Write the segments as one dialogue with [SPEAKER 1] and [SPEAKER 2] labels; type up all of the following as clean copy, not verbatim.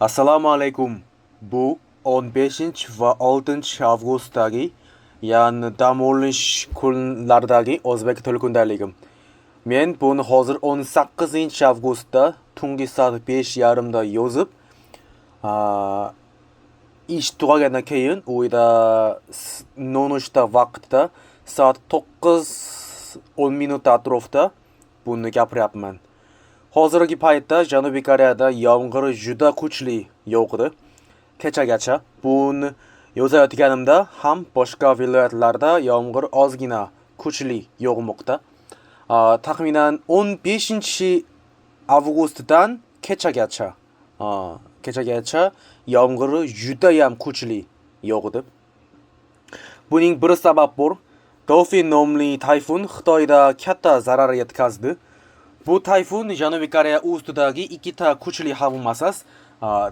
[SPEAKER 1] Assalomu alaykum. Bu 15 va 6 avgustdagi, ya'ni dam olish kunlaridagi o'zbek tili kundaligim. Men buni hozir 18 avgustda tungi soat 5:30da yozib, ish tugagandan keyin uyda nonushta vaqtida soat 9:10 minut atrofida buni gapiryapman. Hozirgi paytda Janubiy Koreyada yomg'ir juda kuchli yog'di. Kechagacha buni yozayotganimda ham boshqa viloyatlarda yomg'ir ozgina kuchli yog'moqda. Taxminan 15 avgustdan kechagacha yomg'ir juda ham kuchli yog'di. Buning bir sabab bor. Dolphin nomli tayfun Xitoyda katta zarar yetkazdi. Bu tayfun Janubiy Koreya ustidagi ikkita kuchli havo massasi,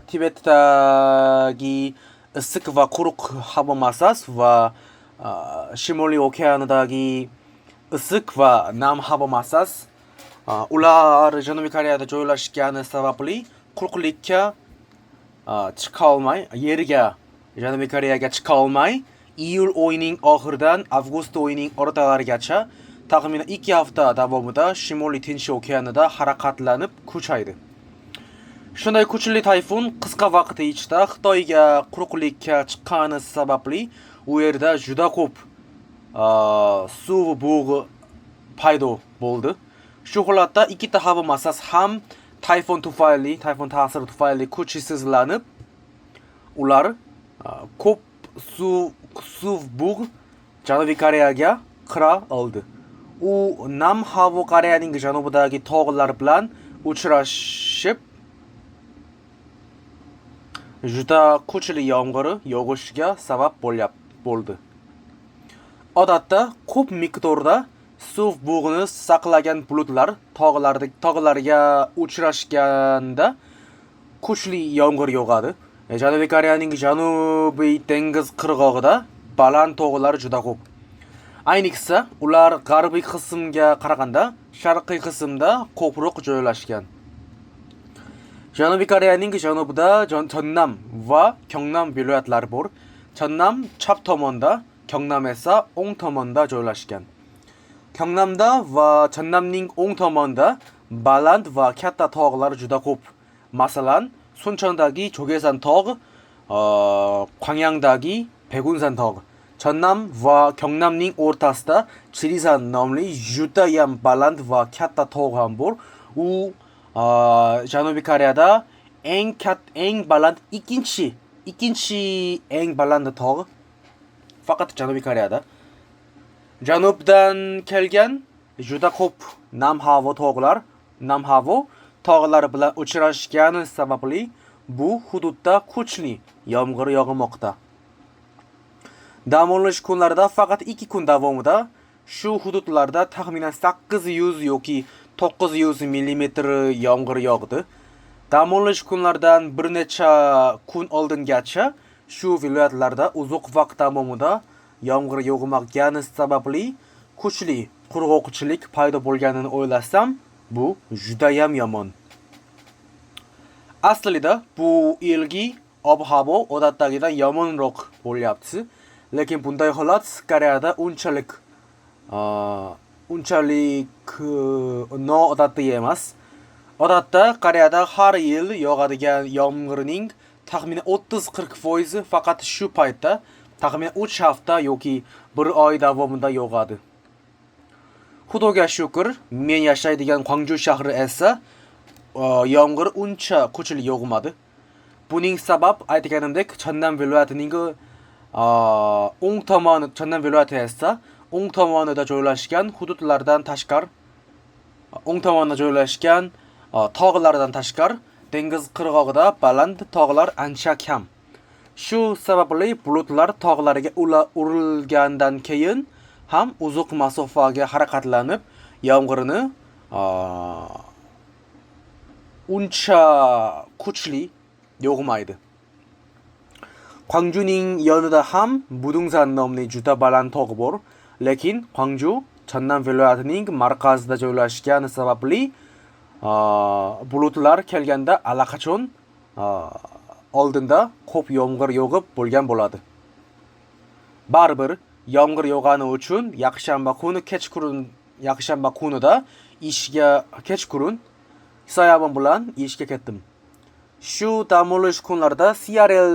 [SPEAKER 1] Tibetdagi issiq va quruq havo massasi va Shimoliy okeanidagi issiq va nam havo massasi. Ular Janubiy Koreyada joylashgani sababli quruqlikka chiqa olmay, yerga Janubiy Koreyaga chiqa olmay, iyul oyining oxiridan avgust oyining o'rtalarigacha taxminan 2 hafta davomida Shimoliy Tinch okeanida harakatlanib kuchaydi. Shunday kuchli tayfun qisqa vaqt ichida Xitoyga quruqlikka chiqqani sababli u yerda juda ko'p suv bug'i paydo bo'ldi. Shu holatda ikkita havo massasi ham tayfun ta'siri tufayli kuchsizlanib, ular ko'p suv bug'i Janubiy Koreyaga qira oldi. U nam havo Koreyaning janubidagi tog'lar bilan uchrashib, juda kuchli yomg'ir yog'ishiga sabab bo'ldi. Odatda ko'p miqdorda suv bug'ini saqlagan bulutlar tog'larga uchrashganda kuchli yomg'ir yog'adi. Janubiy Koreyaning janubiy dengiz qirg'og'ida baland tog'lar juda ko'p. Ayniqsa, ular g'arbiy qismga qaraganda sharqiy qismda ko'proq joylashgan. Janubiy Koreyaning janubida Cheonnam va Gyeongnam viloyatlari bor. Cheonnam chap tomonda, Gyeongnam esa o'ng tomonda joylashgan. Gyeongnamda va Cheonnamning o'ng tomonida baland va katta tog'lar juda ko'p. Masalan, Suncheondagi Jogesan tog', Gwangyangdagi Baegunsan tog'. Cheonnam va Gyeongnamning o'rtasida Chirisan nomli juda ham baland va katta tog' ham bor. U Janubiy Koreyada eng baland ikkinchi eng baland tog' faqat Janubiy Koreyada. Janubdan kelgan juda ko'p nam havo tog'lar bilan uchrashgani sababli bu hududda kuchli yomg'ir yog'moqda. Dam olish kunlarida faqat 2 kun davomida shu hududlarda taxminan 800 yoki 900 mm yomg'ir yog'di. Dam olish kunlardan bir necha kun oldingacha shu viloyatlarda uzoq vaqt davomida yomg'ir yog'magani sababli kuchli qurg'oqchilik paydo bo'lganini o'ylasam, bu juda ham yomon. Aslida bu yilgi ob-havo odatdagidan yomonroq bo'lyapti. Lekin bunday holat Koreyada unchalik noodatiy emas. Odatda Koreyada har yil yog'adigan yomg'irning taxminan 30-40% faqat shu paytda, taxminan 3 hafta yoki 1 oy davomida yog'adi. Xudoga shukr, men yashaydigan Gwangju shahri esa yomg'ir uncha kuchli yog'madi. Buning sabab aytganimdek, Cheonnam viloyatining Cheonnam viloyati esa o'ng tomonida joylashgan hududlardan tashqari, o'ng tomonda joylashgan tog'lardan tashqari dengiz qirg'og'ida baland tog'lar ancha kam. Shu sababli bulutlar tog'larga urilgandan keyin ham uzoq masofaga harakatlanib, yomg'irni uncha kuchli yog'maydi. Gwangjuning yonida ham Budungsan nomli juda baland tog' bor, lekin Gwangju Cheonnam viloyatining markazida joylashgani sababli bulutlar kelganda allaqachon oldinda ko'p yomg'ir yog'ib bo'lgan bo'ladi. Baribir yomg'ir yog'gani uchun yakshanba kunida ishga kechqurun soyabon bilan ishga ketdim. Shu dam olish kunlarida CRL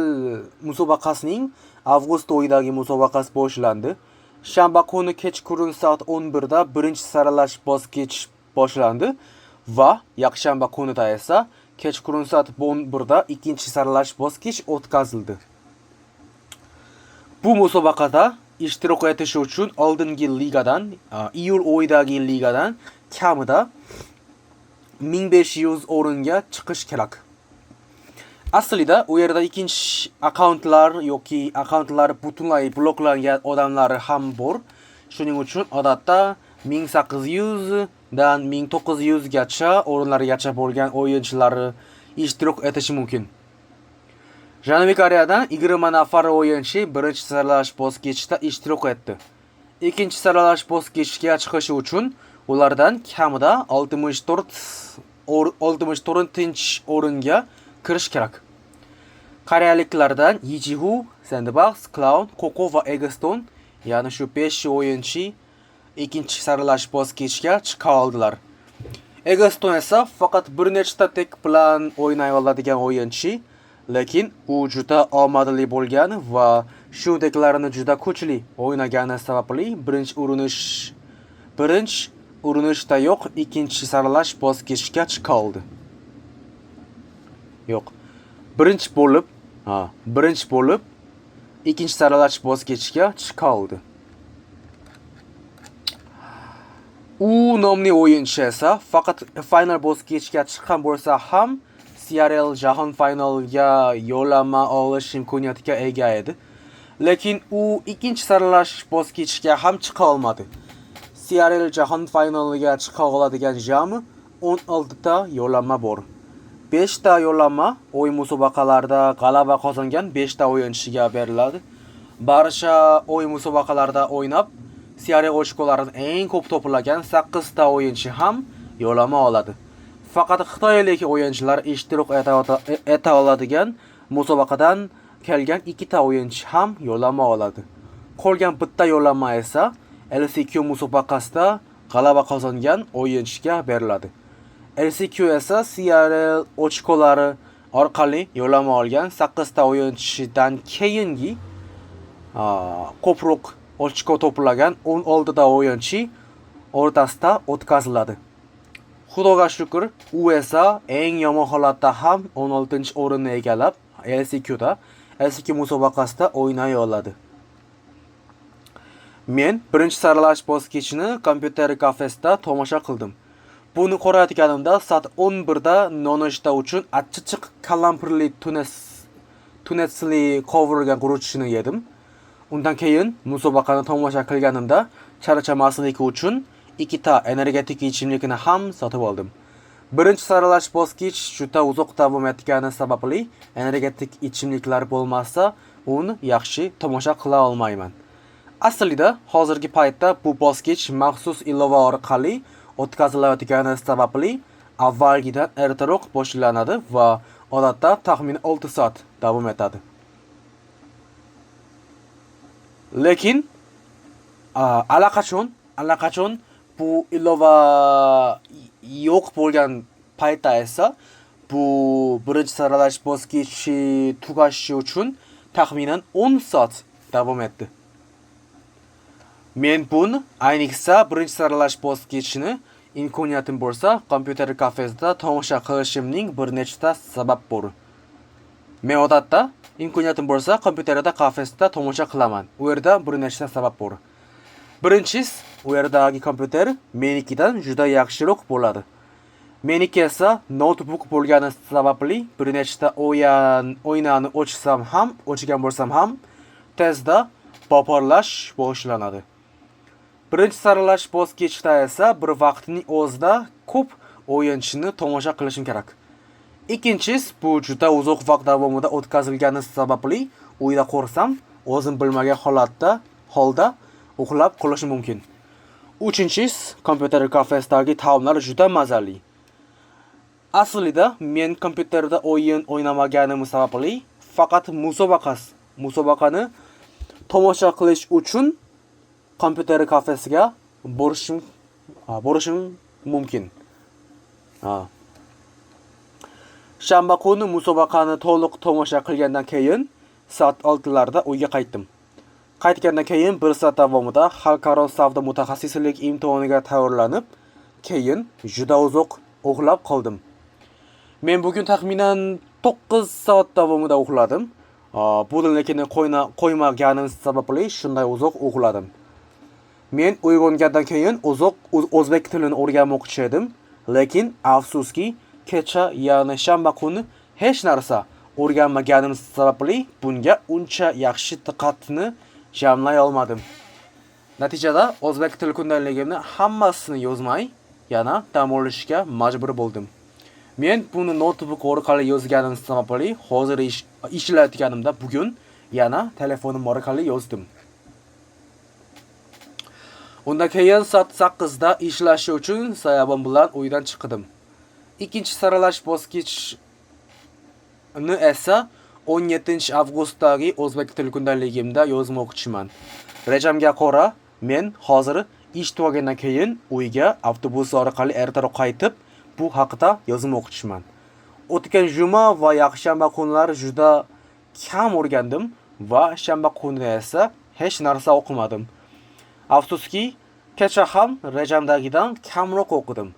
[SPEAKER 1] musobaqasining avgust oyidagi musobaqasi boshlandi. Shanba kuni kechqurun soat 11 da birinchi saralash bosqichi boshlandi va yakshanba kunida esa kechqurun soat 11 da ikkinchi saralash bosqichi o'tkazildi. Bu musobaqada ishtirok etish uchun oldingi ligadan, iyul oyidagi ligadan kamida 1500 o'ringa chiqish kerak. Aslida u yerda ikkinchi akkauntlar butunlay bloklangan odamlar ham bor. Shuning uchun odatda 1800 dan 1900 gacha o'rinlargacha bo'lgan o'yinchilar ishtirok etishi mumkin. Janubiy Koreyadan 20 nafar o'yinchi birinchi saralash bosqichida ishtirok etdi. Ikkinchi saralash bosqichiga chiqish uchun ulardan kamida 64-o'ringa kirish kerak. Koreyaliklardan Yijihu, Sandbox, Clown, Coco va Eggstone, ya'ni shu 5 o'yinchi ikkinchi saralash bosqichiga chiqa oldilar. Eggstone esa faqat bir nechta tek bilan o'ynay oladigan o'yinchi, lekin u juda omadli bo'lgan va shu deklarini juda kuchli o'ynagani sababli birinchi urinishda yo'q ikkinchi saralash bosqichiga chiqa oldi. Yo'q. Birinchi bo'lib ikkinchi saralash bosqichiga chiqa oldi. U nomli o'yinchi esa faqat final bosqichiga chiqqan bo'lsa ham CRL jahon finaliga yo'llanma olish imkoniyatiga ega edi. Lekin u ikkinchi saralash bosqichiga ham chiqa olmadi. CRL jahon finaliga chiqa oladigan jami 16 ta yo'llanma bor. 5 ta yo'llanma o'yin musobaqalarida g'alaba qozongan 5 ta o'yinchiga beriladi. Barcha o'yin musobaqalarida o'ynab, CRL ochkolarini eng ko'p to'plagan 8 ta o'yinchi ham yo'llanma oladi. Faqat xitoylik o'yinchilar ishtirok eta oladigan musobaqadan kelgan 2 ta o'yinchi ham yo'llanma oladi. Qolgan bitta yo'llanma esa LCQ musobaqasida g'alaba qozongan o'yinchiga beriladi. LCQ esa CRL ochkolari orqali yo'llanma olgan 8 ta o'yinchidan keyingi ko'proq ochko to'plagan 16 ta o'yinchi o'rtasida o'tkaziladi. Xudoga shukr, u esa eng yomon holatda ham 16-o'rinni egallab, LCQ musobaqasida o'ynay oladi. Men birinchi saralash bosqichini kompyuter kafesida tomosha qildim. Buni ko'rayotganimda soat 11 da nonushta uchun achchiq kalampirli tunetsli qovurgan guruchni yedim. Undan keyin musobaqani tomosha qilganimda charchamaslik uchun 2 ta energetik ichimlikni ham sotib oldim. Birinchi saralash bosqich juda uzoq davom etgani sababli energetik ichimliklar bo'lmasa, uni yaxshi tomosha qila olmayman. Aslida hozirgi paytda bu bosqich maxsus ilova orqali o'tkazilayotgani sababli avvalgidan ertaroq boshlanadi va odatda taxminan 6 soat davom etadi. Lekin allaqachon bu ilova yo'q bo'lgan paytda esa bu birinchi saralash bosqichi tugashi uchun taxminan 10 soat davom etdi. Men buni ayniqsa birinchi saralash bosqichini imkoniyatim bo'lsa, kompyuter kafesida tomosha qilishimning bir nechta sabab bor. Men odatda imkoniyatim bo'lsa, kompyuterda kafesida tomosha qilaman. U yerda bir nechta sabab bor. Birinchisi, u yerdagi kompyuter menikidan juda yaxshiroq bo'ladi. Meniki esa notebook bo'lgani sababli bir nechta o'yinni ochgan bo'lsam ham tezda paparlash boshlanadi. Birinchi saralash bosqichida esa bir vaqtning o'zida ko'p o'yinchini tomosha qilishim kerak. Ikkinchisi, bu juda uzoq vaqt davomida o'tkazilgani sababli uyda qo'rsam, o'zim bilmagan holda uxlab qolishim mumkin. Uchinchisi, kompyuter kafesidagi taomlar juda mazali. Aslida men kompyuterda o'yin o'ynamaganim sababli faqat musobaqani tomosha qilish uchun kompyuter kafesiga borishim mumkin. Shanba kuni musobaqani to'liq tomosha qilgandan keyin soat 6larda uyga qaytdim. Qaytgandan keyin 1 soat davomida xalqaro savdo mutaxassislik imtihoniga tayyorlanib, keyin juda uzoq uxlab qoldim. Men bugun taxminan 9 soat davomida uxladim. Budilnikni qo'ymaganim sababli shunday uzoq uxladim. Men uyg'ongandan keyin o'zbek tilini o'rganmoqchi edim, lekin afsuski kecha, ya'ni shanba kuni hech narsa o'rganmaganim sababli bunga uncha yaxshi diqqatni jamlay olmadim. Natijada o'zbek tili kundalligimni hammasini yozmay, yana dam olishga majbur bo'ldim. Men buni notebook orqali yozganim sababli hozir ishlayotganimda bugun yana telefonim orqali yozdim. Undan keyin soat 8da ishlash uchun soyabon bilan uydan chiqdim. Ikkinchi saralash bosqichini esa 17-avgustdagi o'zbek tili kundalligimda yozmoqchiman. Rejamga ko'ra, men hozir ish tugagandan keyin uyga avtobus orqali ertaroq qaytib, bu haqida yozmoqchiman. O'tgan juma va yakshanba kunlari juda kam o'rgandim va shanba kuni esa hech narsa o'qimadim. Afsuski, kecha ham rejamdagidan kamroq o'qidim.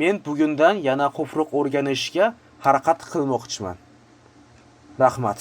[SPEAKER 1] Men bugundan yana ko'proq o'rganishga harakat qilmoqchiman. Rahmat.